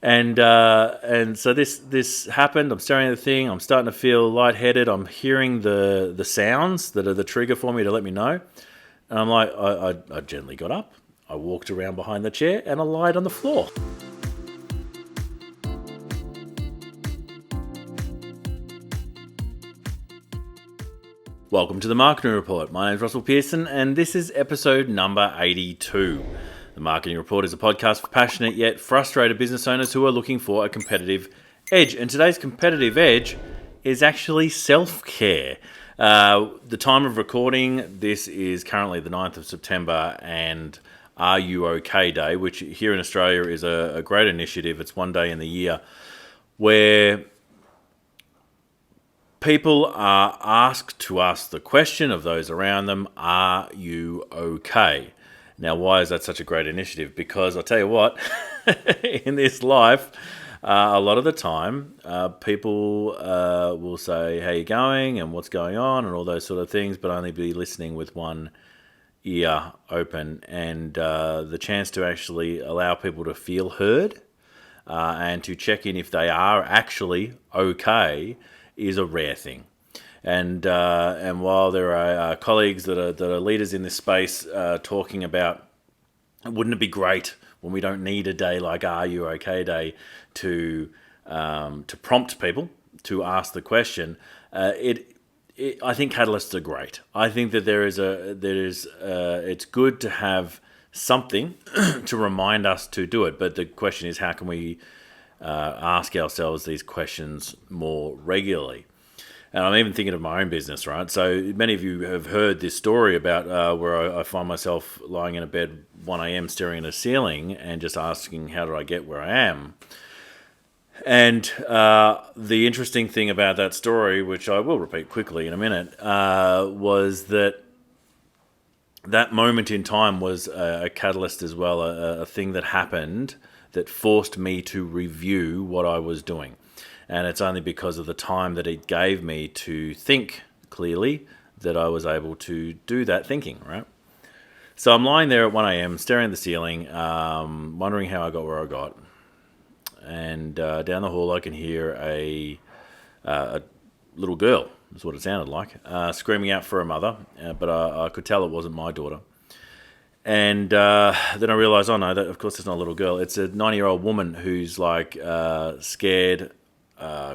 And so this happened. I'm staring at the thing. I'm starting to feel lightheaded. I'm hearing the sounds that are the trigger for me to let me know. And I'm like, I gently got up. I walked around behind the chair and I lied on the floor. Welcome to the Marketing Report. My name is Russell Pearson and this is episode number 82. The Marketing Report is a podcast for passionate yet frustrated business owners who are looking for a competitive edge. And today's competitive edge is actually self-care. The time of recording, this is currently the 9th of September and Are You OK Day, which here in Australia is a great initiative. It's one day in the year where people are asked to ask the question of those around them, are you okay? Now, why is that such a great initiative? Because I'll tell you what, in this life, a lot of the time, people will say, how you going and what's going on and all those sort of things, but only be listening with one ear open. And the chance to actually allow people to feel heard and to check in if they are actually okay is a rare thing. And while there are colleagues that are leaders in this space talking about, wouldn't it be great when we don't need a day like Are You OK Day to prompt people to ask the question? I think catalysts are great. I think that it's good to have something to remind us to do it. But the question is, how can we ask ourselves these questions more regularly? And I'm even thinking of my own business, right? So many of you have heard this story about where I find myself lying in a bed 1 a.m. staring at a ceiling and just asking, how did I get where I am? And the interesting thing about that story, which I will repeat quickly in a minute, was that moment in time was a catalyst as well, a thing that happened that forced me to review what I was doing. And it's only because of the time that it gave me to think clearly that I was able to do that thinking, right? So I'm lying there at 1 a.m., staring at the ceiling, wondering how I got where I got. And down the hall I can hear a little girl, is what it sounded like, screaming out for her mother, but I could tell it wasn't my daughter. And then I realised, oh no, that of course it's not a little girl. It's a 90-year-old woman who's like scared,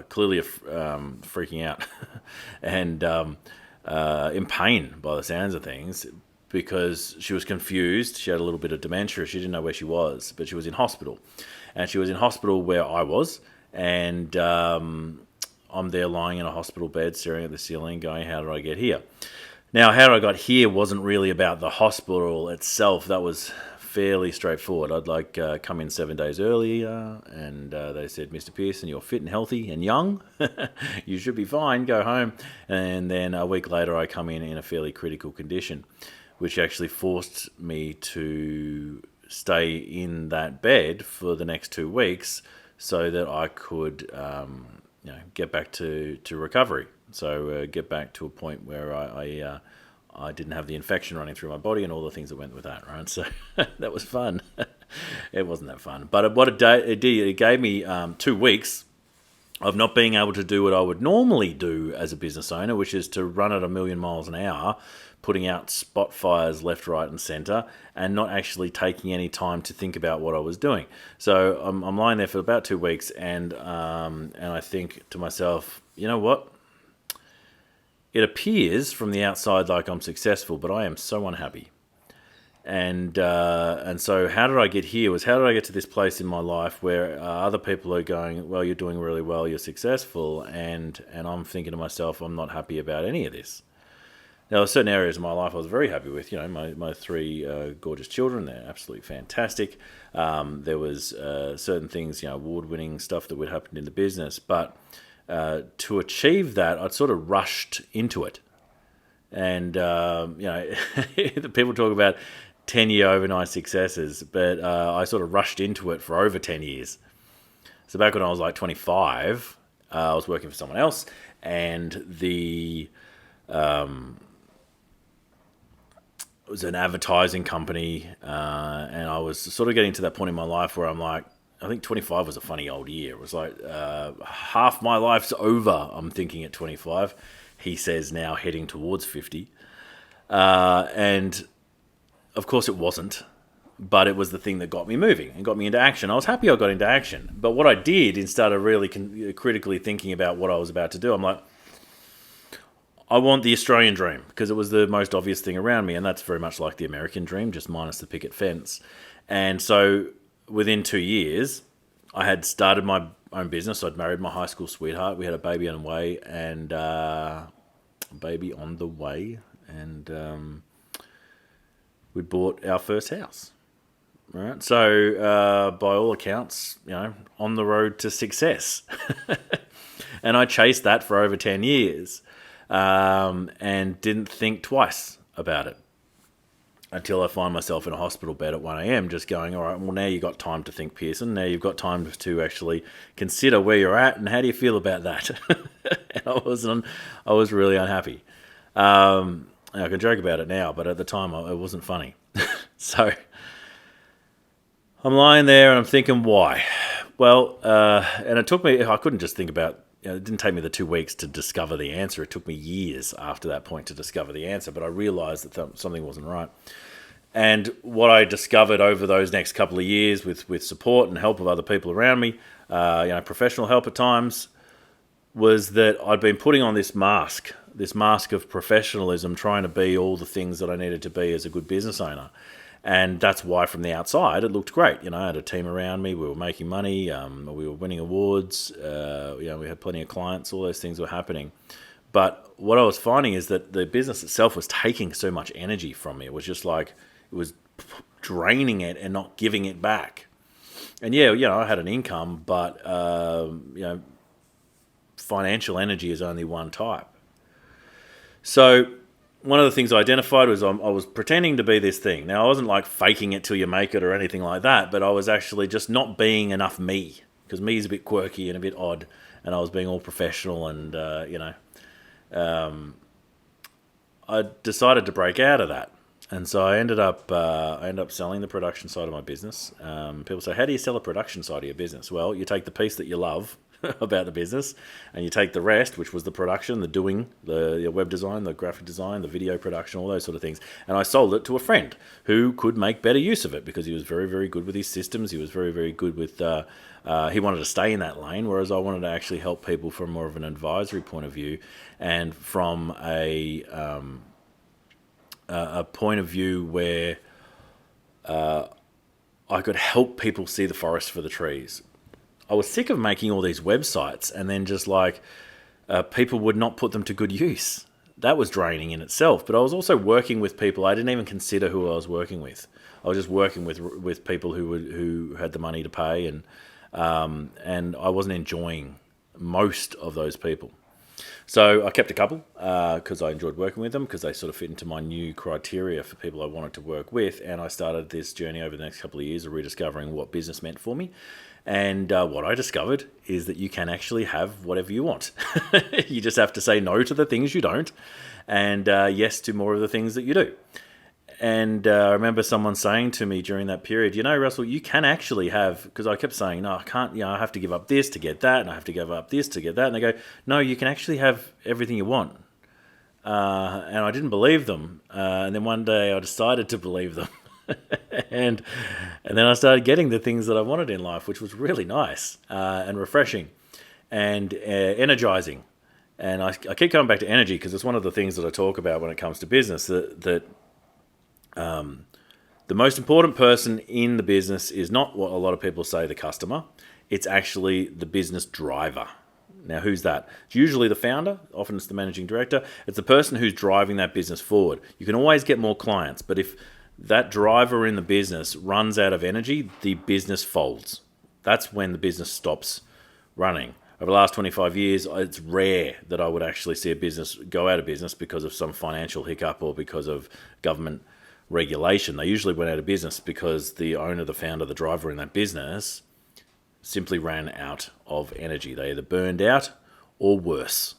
clearly freaking out, and in pain by the sounds of things, because she was confused. She had a little bit of dementia. She didn't know where she was, but she was in hospital. And she was in hospital where I was, and I'm there lying in a hospital bed, staring at the ceiling, going, how did I get here? Now, how I got here wasn't really about the hospital itself. That was fairly straightforward. I'd come in 7 days earlier, and they said, Mr. Pearson, you're fit and healthy and young. You should be fine. Go home. And then a week later, I come in a fairly critical condition, which actually forced me to stay in that bed for the next 2 weeks so that I could get back to recovery. So get back to a point where I didn't have the infection running through my body and all the things that went with that, right? So that was fun. It wasn't that fun. But what it did, it gave me 2 weeks of not being able to do what I would normally do as a business owner, which is to run at a million miles an hour, putting out spot fires left, right, and centre, and not actually taking any time to think about what I was doing. So I'm lying there for about 2 weeks, and I think to myself, you know what? It appears from the outside like I'm successful, but I am so unhappy. And so how did I get here was, how did I get to this place in my life where other people are going, well, you're doing really well, you're successful, and I'm thinking to myself, I'm not happy about any of this. Now, there are certain areas of my life I was very happy with. My 3 gorgeous children, they're absolutely fantastic. There was certain things, award-winning stuff that would happen in the business. But to achieve that, I'd sort of rushed into it. And, the people talk about 10-year overnight successes, but I sort of rushed into it for over 10 years. So back when I was like 25, I was working for someone else, and it was an advertising company, and I was sort of getting to that point in my life where I'm like, I think 25 was a funny old year. It was like half my life's over, I'm thinking at 25. He says now heading towards 50. And of course it wasn't, but it was the thing that got me moving and got me into action. I was happy I got into action. But what I did, instead of really critically thinking about what I was about to do, I'm like, I want the Australian dream, because it was the most obvious thing around me, and that's very much like the American dream, just minus the picket fence. And so within 2 years, I had started my own business. I'd married my high school sweetheart. We had a baby on the way, and we bought our first house. Right, so by all accounts, on the road to success, and I chased that for over 10 years. And didn't think twice about it until I find myself in a hospital bed at 1 a.m. just going, all right, well, now you've got time to think, Pearson. Now you've got time to actually consider where you're at and how do you feel about that? And I was really unhappy. I can joke about it now, but at the time it wasn't funny. So I'm lying there and I'm thinking, why? Well, and it took me, I couldn't just think about, it didn't take me the 2 weeks to discover the answer. It took me years after that point to discover the answer, but I realized that something wasn't right. And what I discovered over those next couple of years with support and help of other people around me, professional help at times, was that I'd been putting on this mask of professionalism, trying to be all the things that I needed to be as a good business owner. And that's why from the outside it looked great. I had a team around me. We were making money. We were winning awards. We had plenty of clients. All those things were happening. But what I was finding is that the business itself was taking so much energy from me. It was just like it was draining it and not giving it back. And I had an income, but financial energy is only one type. So one of the things I identified was I was pretending to be this thing. Now, I wasn't like faking it till you make it or anything like that, but I was actually just not being enough me, because me is a bit quirky and a bit odd, and I was being all professional and, I decided to break out of that. And so I ended up selling the production side of my business. People say, how do you sell a production side of your business? Well, you take the piece that you love about the business, and you take the rest, which was the production, the doing, the web design, the graphic design, the video production, all those sort of things, and I sold it to a friend who could make better use of it, because he was very, very good with his systems. He was very, very good with he wanted to stay in that lane, whereas I wanted to actually help people from more of an advisory point of view, and from a point of view where I could help people see the forest for the trees. I was sick of making all these websites and then just people would not put them to good use. That was draining in itself. But I was also working with people. I didn't even consider who I was working with. I was just working with people who had the money to pay, and I wasn't enjoying most of those people. So I kept a couple because I enjoyed working with them, because they sort of fit into my new criteria for people I wanted to work with. And I started this journey over the next couple of years of rediscovering what business meant for me. And what I discovered is that you can actually have whatever you want. You just have to say no to the things you don't, and yes to more of the things that you do. And I remember someone saying to me during that period, Russell, you can actually have, because I kept saying, no, I can't, I have to give up this to get that, and I have to give up this to get that. And they go, no, you can actually have everything you want. And I didn't believe them. And then one day I decided to believe them. and then I started getting the things that I wanted in life, which was really nice and refreshing and energizing. And I keep coming back to energy because it's one of the things that I talk about when it comes to business, that the most important person in the business is not what a lot of people say, the customer. It's actually the business driver. Now, who's that? It's usually the founder. Often it's the managing director. It's the person who's driving that business forward. You can always get more clients, but if that driver in the business runs out of energy, the business folds. That's when the business stops running. Over the last 25 years, it's rare that I would actually see a business go out of business because of some financial hiccup or because of government regulation. They usually went out of business because the owner, the founder, the driver in that business simply ran out of energy. They either burned out or worse.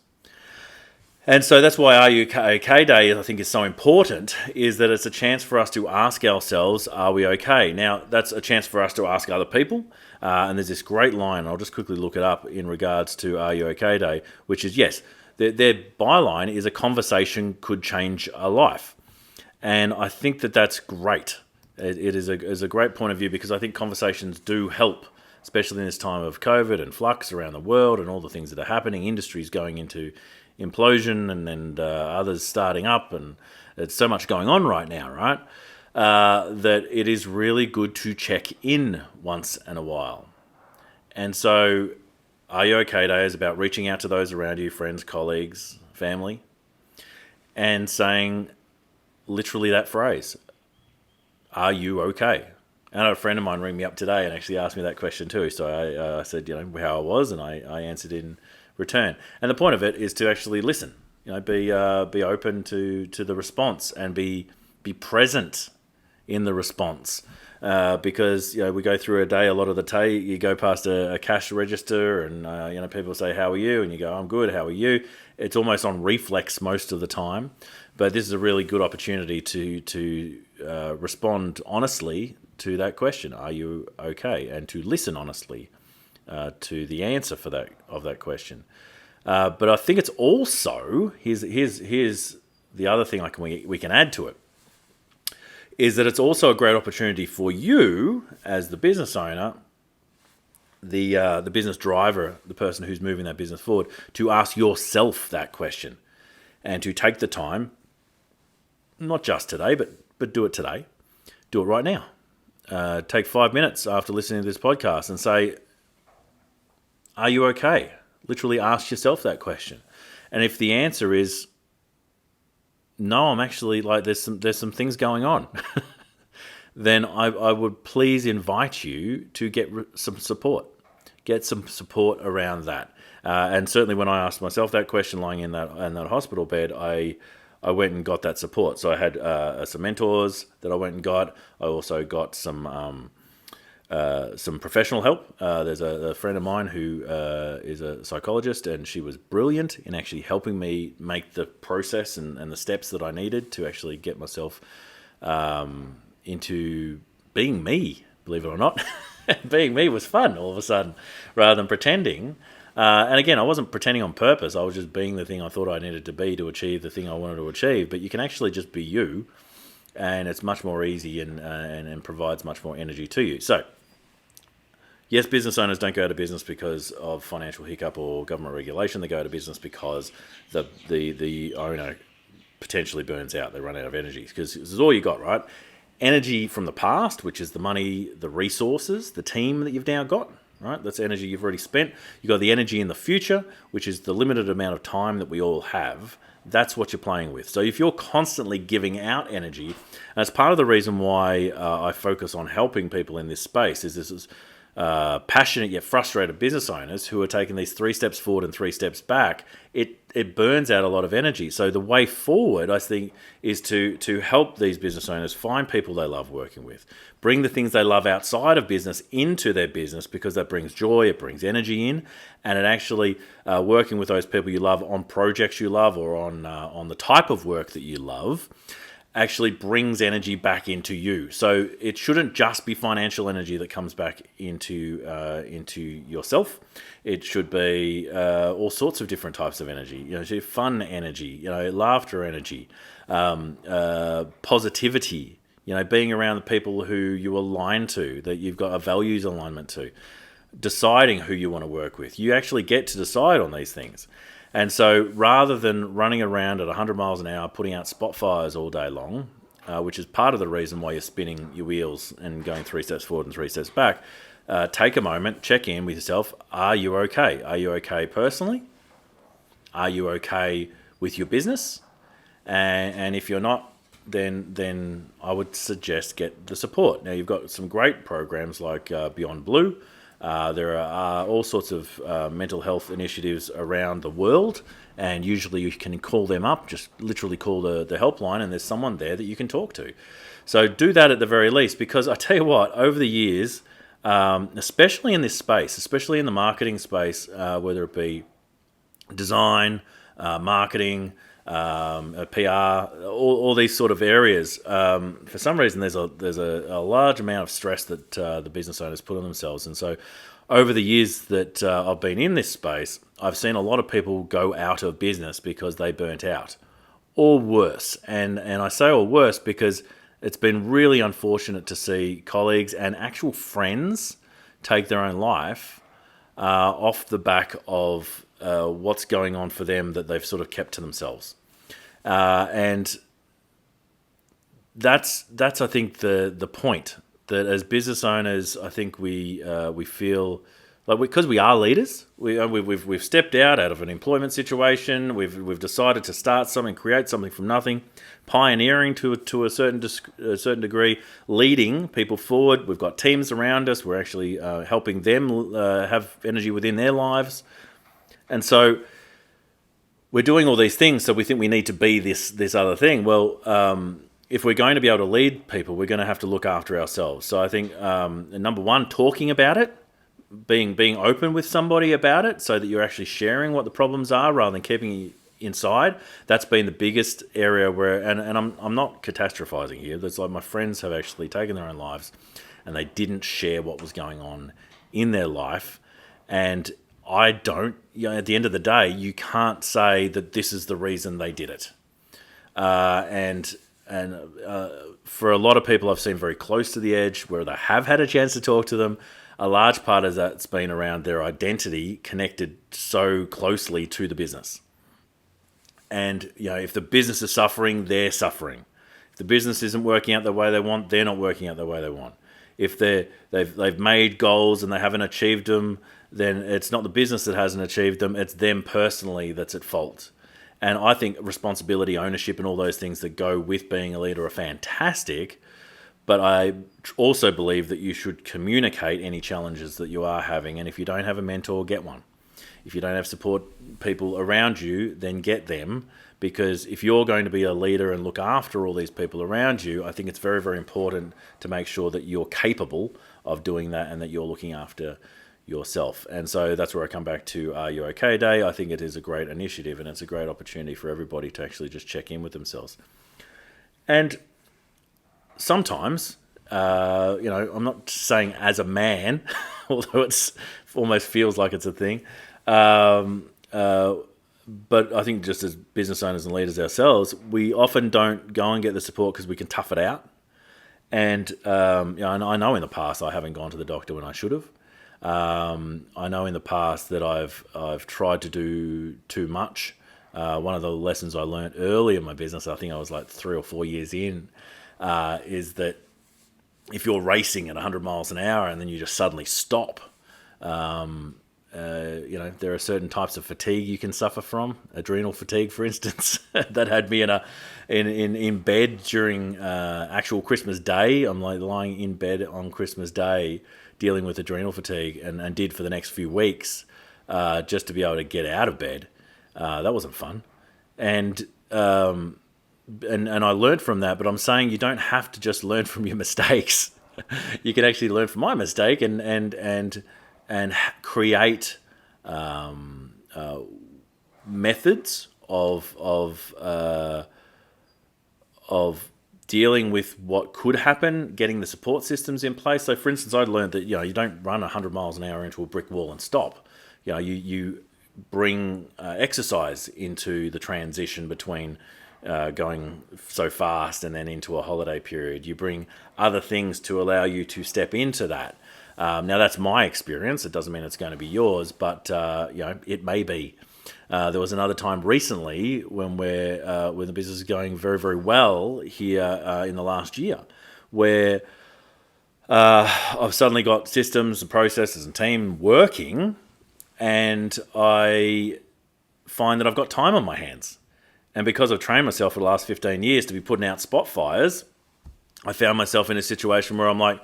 And so that's why Are You OK Day, I think, is so important, is that it's a chance for us to ask ourselves, are we okay? Now, that's a chance for us to ask other people. And there's this great line, I'll just quickly look it up in regards to Are You OK Day, which is, yes, their byline is a conversation could change a life. And I think that that's great. It is a great point of view, because I think conversations do help, especially in this time of COVID and flux around the world and all the things that are happening. Industries going into implosion and others starting up, and there's so much going on right now, right? That it is really good to check in once in a while. And so, Are You OK Day is about reaching out to those around you, friends, colleagues, family, and saying literally that phrase, are you okay? And I had a friend of mine ring me up today and actually asked me that question too. So I said, how I was, and I answered in return. And the point of it is to actually listen. Be open to the response, and be present in the response. Because we go through a day. A lot of the day, you go past a cash register, and people say, "How are you?" and you go, "I'm good. How are you?" It's almost on reflex most of the time, but this is a really good opportunity to respond honestly to that question: "Are you okay?" and to listen honestly to the answer for that question. But I think it's also here's the other thing we can add to it, is that it's also a great opportunity for you as the business owner, the business driver, the person who's moving that business forward, to ask yourself that question, and to take the time, not just today, but do it today, do it right now. Take 5 minutes after listening to this podcast and say, "Are you okay?" Literally ask yourself that question, and if the answer is no, I'm actually there's some things going on, then I would please invite you to get some support. Get some support around that. And certainly when I asked myself that question lying in that hospital bed, I went and got that support. So I had some mentors that I went and got. I also got some professional help. There's a friend of mine who is a psychologist, and she was brilliant in actually helping me make the process and the steps that I needed to actually get myself into being me, believe it or not. Being me was fun all of a sudden, rather than pretending. And again, I wasn't pretending on purpose. I was just being the thing I thought I needed to be to achieve the thing I wanted to achieve. But you can actually just be you, and it's much more easy and provides much more energy to you. So, yes, business owners don't go to business because of financial hiccup or government regulation. They go to business because the owner potentially burns out. They run out of energy, because this is all you got, right? Energy from the past, which is the money, the resources, the team that you've now got, right? That's energy you've already spent. You've got the energy in the future, which is the limited amount of time that we all have. That's what you're playing with. So if you're constantly giving out energy, and it's part of the reason why I focus on helping people in this space, is this is passionate yet frustrated business owners who are taking these 3 steps forward and 3 steps back. It burns out a lot of energy. So the way forward, I think, is to help these business owners find people they love working with, bring the things they love outside of business into their business, because that brings joy, it brings energy in, and it actually working with those people you love on projects you love, or on the type of work that you love, actually brings energy back into you. So it shouldn't just be financial energy that comes back into yourself. It should be all sorts of different types of energy. Fun energy, laughter energy, positivity. Being around the people who you align to, that you've got a values alignment to, deciding who you want to work with. You actually get to decide on these things. And so rather than running around at 100 miles an hour, putting out spot fires all day long, which is part of the reason why you're spinning your wheels and going 3 steps forward and 3 steps back, take a moment, check in with yourself. Are you okay? Are you okay personally? Are you okay with your business? And if you're not, then I would suggest get the support. Now, you've got some great programs like Beyond Blue. There are all sorts of mental health initiatives around the world, and usually you can call them up, just literally call the helpline, and there's someone there that you can talk to. So do that at the very least, because I tell you what, over the years, especially in this space, especially in the marketing space, whether it be design, marketing, PR, all these sort of areas. For some reason, there's a large amount of stress that the business owners put on themselves, and so over the years that I've been in this space, I've seen a lot of people go out of business because they burnt out, or worse. And I say or worse because it's been really unfortunate to see colleagues and actual friends take their own life off the back of what's going on for them that they've sort of kept to themselves. And that's I think the point, that as business owners, I think we feel like, because we are leaders, we've stepped out of an employment situation. We've decided to start something, create something from nothing, pioneering to a certain degree, leading people forward. We've got teams around us. We're actually helping them have energy within their lives, and so we're doing all these things. So we think we need to be this other thing. Well, if we're going to be able to lead people, we're going to have to look after ourselves. So I think number one, talking about it, being open with somebody about it, so that you're actually sharing what the problems are rather than keeping it inside. That's been the biggest area where, and I'm not catastrophizing here. There's like, my friends have actually taken their own lives, and they didn't share what was going on in their life. And I don't, at the end of the day, you can't say that this is the reason they did it. And for a lot of people I've seen very close to the edge, where they have had a chance to talk to them, a large part of that's been around their identity connected so closely to the business. And if the business is suffering, they're suffering. If the business isn't working out the way they want, they're not working out the way they want. If they've made goals and they haven't achieved them, then it's not the business that hasn't achieved them, it's them personally that's at fault. And I think responsibility, ownership, and all those things that go with being a leader are fantastic. But I also believe that you should communicate any challenges that you are having. And if you don't have a mentor, get one. If you don't have support people around you, then get them. Because if you're going to be a leader and look after all these people around you, I think it's very, very important to make sure that you're capable of doing that and that you're looking after yourself. And so that's where I come back to Are You OK Day. I think it is a great initiative, and it's a great opportunity for everybody to actually just check in with themselves. And sometimes, I'm not saying as a man, although it's almost feels like it's a thing. But I think just as business owners and leaders ourselves, we often don't go and get the support because we can tough it out. And I know in the past I haven't gone to the doctor when I should have. I know in the past that I've tried to do too much. One of the lessons I learned early in my business, I think I was like 3 or 4 years in, is that if you're racing at 100 miles an hour and then you just suddenly stop, there are certain types of fatigue you can suffer from. Adrenal fatigue, for instance, that had me in bed during actual Christmas Day. I'm like lying in bed on Christmas Day dealing with adrenal fatigue, and did for the next few weeks just to be able to get out of bed. That wasn't fun. And I learned from that, but I'm saying you don't have to just learn from your mistakes. You can actually learn from my mistake and create methods of dealing with what could happen, getting the support systems in place. So, for instance, I learned that you don't run 100 miles an hour into a brick wall and stop. You bring exercise into the transition between going so fast and then into a holiday period. You bring other things to allow you to step into that. Now, that's my experience. It doesn't mean it's going to be yours, but it may be. There was another time recently when when the business is going very, very well here in the last year, where I've suddenly got systems and processes and team working, and I find that I've got time on my hands. And because I've trained myself for the last 15 years to be putting out spot fires, I found myself in a situation where I'm like,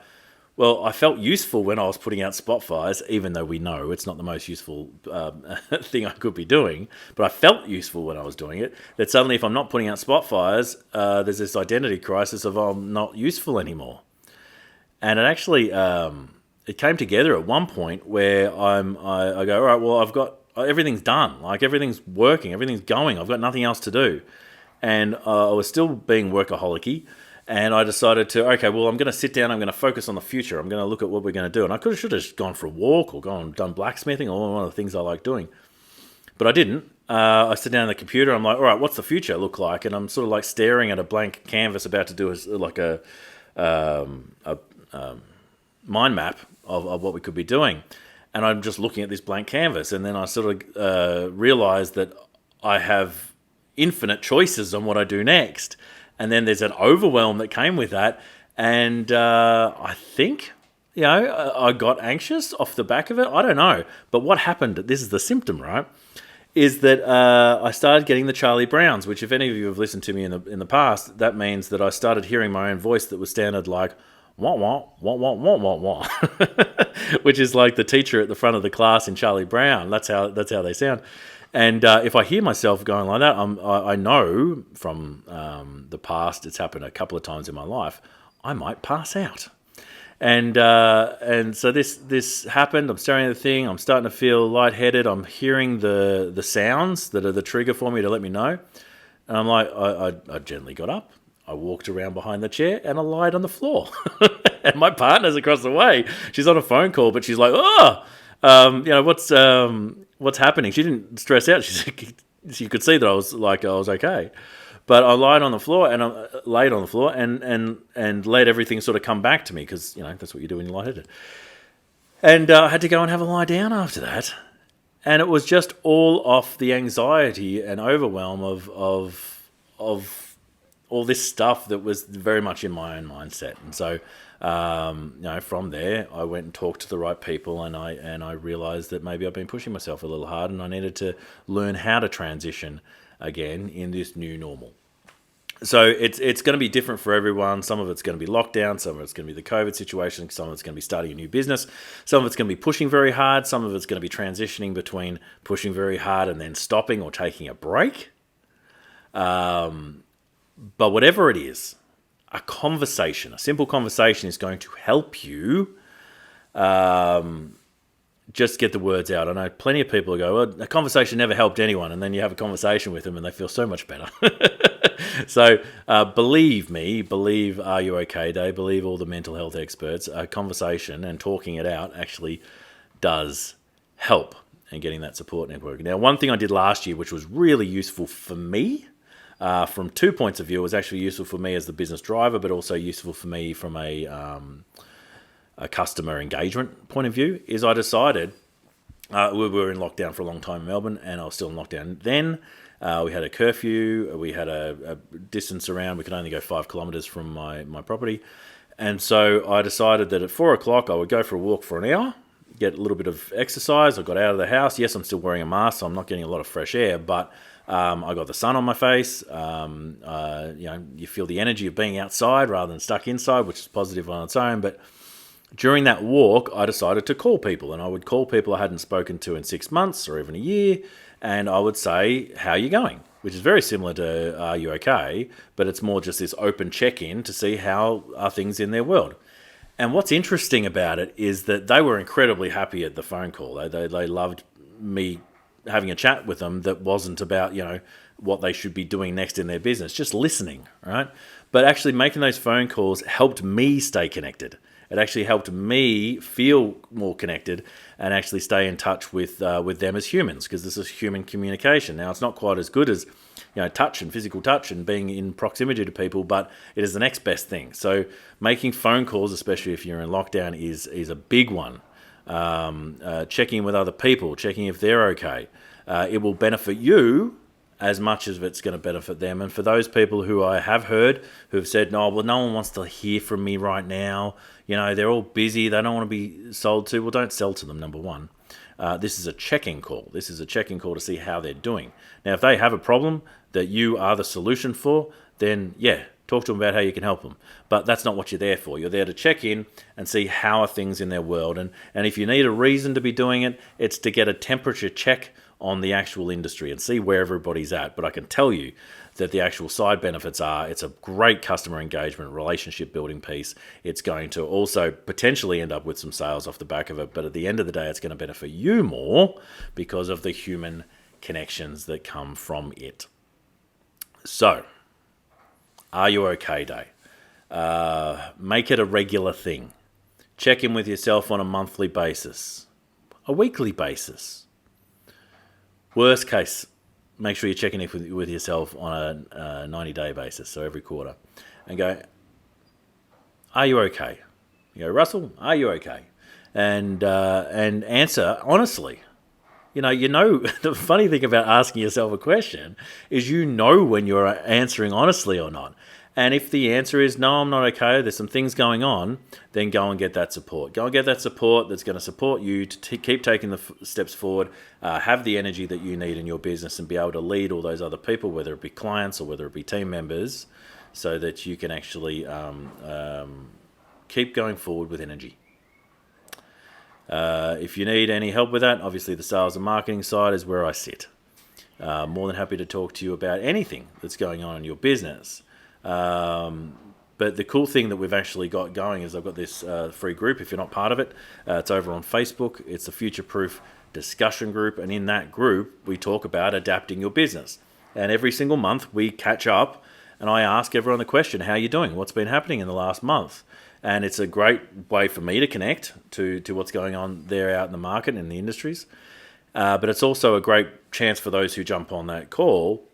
well, I felt useful when I was putting out spot fires, even though we know it's not the most useful thing I could be doing. But I felt useful when I was doing it. That suddenly, if I'm not putting out spot fires, there's this identity crisis of I'm not useful anymore. And it actually it came together at one point where I go, all right, well, everything's done. Like everything's working, everything's going. I've got nothing else to do. And I was still being workaholic-y. And I decided to, okay, well, I'm going to sit down. I'm going to focus on the future. I'm going to look at what we're going to do. And I should have just gone for a walk or done blacksmithing or one of the things I like doing. But I didn't. I sit down at the computer. I'm like, all right, what's the future look like? And I'm sort of like staring at a blank canvas about to do a mind map of what we could be doing. And I'm just looking at this blank canvas. And then I sort of realized that I have infinite choices on what I do next. And then there's an overwhelm that came with that. And I think, I got anxious off the back of it. I don't know. But what happened, this is the symptom, right, is that I started getting the Charlie Browns, which if any of you have listened to me in the past, that means that I started hearing my own voice that was sounded like, wah, wah, wah, wah, wah, wah, wah, which is like the teacher at the front of the class in Charlie Brown. That's how they sound. And if I hear myself going like that, I know from the past, it's happened a couple of times in my life, I might pass out. And so this happened. I'm staring at the thing. I'm starting to feel lightheaded. I'm hearing the sounds that are the trigger for me to let me know. And I'm like, I gently got up. I walked around behind the chair and I lied on the floor. And my partner's across the way. She's on a phone call, but she's like, what's happening? She didn't stress out. She could see that I was okay. But I laid on the floor and let everything sort of come back to me because, that's what you do when you're lightheaded. And I had to go and have a lie down after that. And it was just all off the anxiety and overwhelm of all this stuff that was very much in my own mindset. And so, from there, I went and talked to the right people, and I realized that maybe I've been pushing myself a little hard, and I needed to learn how to transition again in this new normal. So it's going to be different for everyone. Some of it's going to be lockdown. Some of it's going to be the COVID situation. Some of it's going to be starting a new business. Some of it's going to be pushing very hard. Some of it's going to be transitioning between pushing very hard and then stopping or taking a break. But whatever it is, a simple conversation is going to help you just get the words out. I know plenty of people who go, well, a conversation never helped anyone, and then you have a conversation with them and they feel so much better. So believe Are You OK Day, believe all the mental health experts, a conversation and talking it out actually does help in getting that support network. Now, one thing I did last year, which was really useful for me, from 2 points of view, it was actually useful for me as the business driver, but also useful for me from a customer engagement point of view, is I decided, we were in lockdown for a long time in Melbourne, and I was still in lockdown then. We had a curfew, we had a distance around, we could only go 5 kilometres from my property. And so I decided that at 4 o'clock I would go for a walk for an hour, get a little bit of exercise. I got out of the house. Yes, I'm still wearing a mask, so I'm not getting a lot of fresh air, but I got the sun on my face. You feel the energy of being outside rather than stuck inside, which is positive on its own. But during that walk, I decided to call people, and I would call people I hadn't spoken to in 6 months or even a year, and I would say, how are you going? Which is very similar to Are You OK? But it's more just this open check-in to see how are things in their world. And what's interesting about it is that they were incredibly happy at the phone call. They loved me having a chat with them that wasn't about, what they should be doing next in their business, just listening, right? But actually making those phone calls helped me stay connected. It actually helped me feel more connected and actually stay in touch with them as humans, because this is human communication. Now, it's not quite as good as touch and physical touch and being in proximity to people, but it is the next best thing. So making phone calls, especially if you're in lockdown, is a big one. Checking with other people, checking if they're okay. It will benefit you as much as it's going to benefit them. And for those people who I have heard who've said, no one wants to hear from me right now. They're all busy. They don't want to be sold to. Well, don't sell to them, number one. This is a check-in call. This is a check-in call to see how they're doing. Now, if they have a problem that you are the solution for, then talk to them about how you can help them. But that's not what you're there for. You're there to check in and see how are things in their world. And if you need a reason to be doing it, it's to get a temperature check on the actual industry and see where everybody's at. But I can tell you that the actual side benefits are it's a great customer engagement, relationship building piece. It's going to also potentially end up with some sales off the back of it. But at the end of the day, it's going to benefit you more because of the human connections that come from it. So, are you okay day? Make it a regular thing. Check in with yourself on a monthly basis, a weekly basis. Worst case, make sure you're checking in with yourself on a 90-day basis, so every quarter, and go, are you okay? You go, Russell, are you okay? And answer honestly. You know, the funny thing about asking yourself a question is when you're answering honestly or not. And if the answer is, no, I'm not okay, there's some things going on, then go and get that support. Go and get that support that's going to support you to keep taking the steps forward, have the energy that you need in your business and be able to lead all those other people, whether it be clients or whether it be team members, so that you can actually keep going forward with energy. If you need any help with that, obviously the sales and marketing side is where I sit. More than happy to talk to you about anything that's going on in your business. But the cool thing that we've actually got going is I've got this free group. If you're not part of it, it's over on Facebook. It's a future-proof discussion group. And in that group, we talk about adapting your business. And every single month we catch up and I ask everyone the question, how are you doing? What's been happening in the last month? And it's a great way for me to connect to what's going on there out in the market and in the industries. But it's also a great chance for those who jump on that call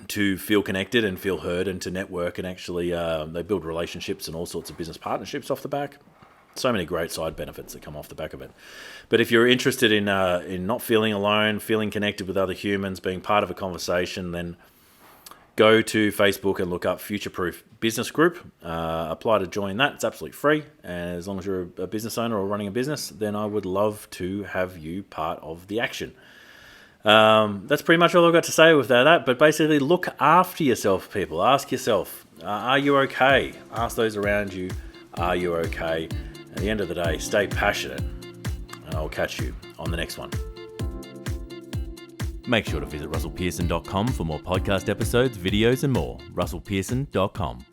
to feel connected and feel heard and to network and actually they build relationships and all sorts of business partnerships off the back. So many great side benefits that come off the back of it. But if you're interested in not feeling alone, feeling connected with other humans, being part of a conversation, then go to Facebook and look up Future Proof Business Group. Apply to join that. It's absolutely free. And as long as you're a business owner or running a business, then I would love to have you part of the action. That's pretty much all I've got to say with that. But basically, look after yourself, people. Ask yourself, are you okay? Ask those around you, are you okay? At the end of the day, stay passionate. And I'll catch you on the next one. Make sure to visit russellpearson.com for more podcast episodes, videos and more. russellpearson.com.